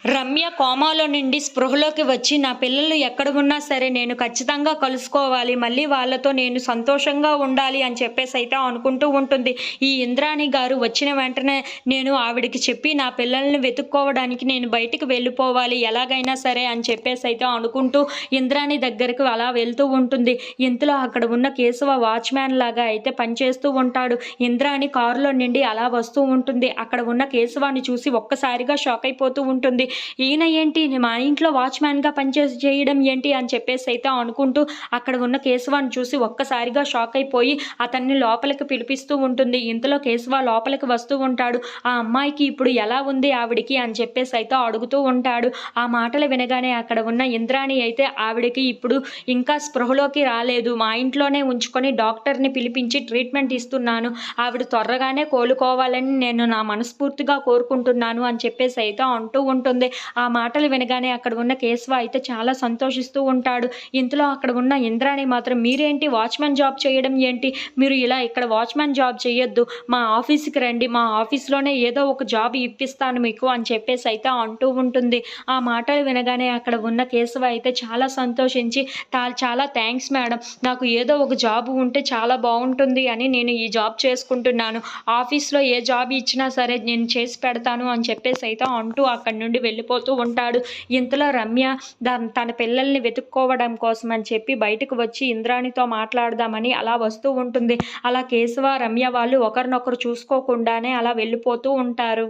రమ్య కోమాలో నుండి స్పృహలోకి వచ్చి నా పిల్లలు ఎక్కడ ఉన్నా సరే నేను ఖచ్చితంగా కలుసుకోవాలి. మళ్ళీ వాళ్ళతో నేను సంతోషంగా ఉండాలి అని చెప్పేసి అయితే అనుకుంటూ ఉంటుంది. ఈ ఇంద్రాణి గారు వచ్చిన వెంటనే నేను ఆవిడకి చెప్పి నా పిల్లల్ని వెతుక్కోవడానికి నేను బయటికి వెళ్ళిపోవాలి ఎలాగైనా సరే అని చెప్పేసి అయితే అనుకుంటూ ఇంద్రాణి దగ్గరకు అలా వెళ్తూ ఉంటుంది. ఇంతలో అక్కడ ఉన్న కేశవ వాచ్‌మ్యాన్ లాగా అయితే పనిచేస్తూ ఉంటాడు. ఇంద్రాణి కారులో నుండి అలా వస్తూ ఉంటుంది. అక్కడ ఉన్న కేశవాన్ని చూసి ఒక్కసారిగా షాక్ అయిపోతూ ఉంటుంది. ఈయన ఏంటి మా ఇంట్లో వాచ్‌మ్యాన్‌గా చేయడం ఏంటి అని చెప్పేసి అయితే అనుకుంటూ అక్కడ ఉన్న కేశవాన్ని చూసి ఒక్కసారిగా షాక్ అయిపోయి అతన్ని లోపలికి పిలిపిస్తూ ఉంటుంది. ఇంతలో కేశవ లోపలికి వస్తూ ఉంటాడు. ఆ అమ్మాయికి ఇప్పుడు ఎలా ఉంది ఆవిడికి అని చెప్పేసి అయితే అడుగుతూ ఉంటాడు. ఆ మాటలు వినగానే అక్కడ ఉన్న ఇంద్రాణి అయితే ఆవిడకి ఇప్పుడు ఇంకా స్పృహలోకి రాలేదు. మా ఇంట్లోనే ఉంచుకొని డాక్టర్‌ని పిలిపించి ట్రీట్మెంట్ ఇస్తున్నాను. ఆవిడ త్వరగానే కోలుకోవాలని నేను నా మనస్ఫూర్తిగా కోరుకుంటున్నాను అని చెప్పేసి అయితే అంటూ ఉంటుంది. ఆ మాటలు వినగానే అక్కడ ఉన్న కేశవ అయితే చాలా సంతోషిస్తూ ఉంటాడు. ఇంతలో అక్కడ ఉన్న ఇంద్రాణి మాత్రం మీరేంటి వాచ్‌మెన్ జాబ్ చేయడం ఏంటి? మీరు ఇలా ఇక్కడ వాచ్‌మెన్ జాబ్ చేయొద్దు. మా ఆఫీస్‌కి రండి. మా ఆఫీస్‌లోనే ఏదో ఒక జాబ్ ఇప్పిస్తాను మీకు అని చెప్పేసి అయితే అంటూ ఉంటుంది. ఆ మాటలు వినగానే అక్కడ ఉన్న కేశవ అయితే చాలా సంతోషించి చాలా థాంక్స్ మేడం. నాకు ఏదో ఒక జాబ్ ఉంటే చాలా బావుంటుంది అని నేను ఈ జాబ్ చేసుకుంటున్నాను. ఆఫీస్‌లో ఏ జాబ్ ఇచ్చినా సరే నేను చేసి పెడతాను అని చెప్పేసి అయితే అంటూ అక్కడి నుండి వెళ్ళిపోతూ ఉంటాడు. ఇంతలో రమ్య తన పిల్లల్ని వెతుక్కోవడం కోసం అని చెప్పి బయటకు వచ్చి ఇంద్రాణితో మాట్లాడదామని అలా వస్తూ ఉంటుంది. అలా కేశవ, రమ్య వాళ్ళు ఒకరినొకరు చూసుకోకుండానే అలా వెళ్ళిపోతూ ఉంటారు.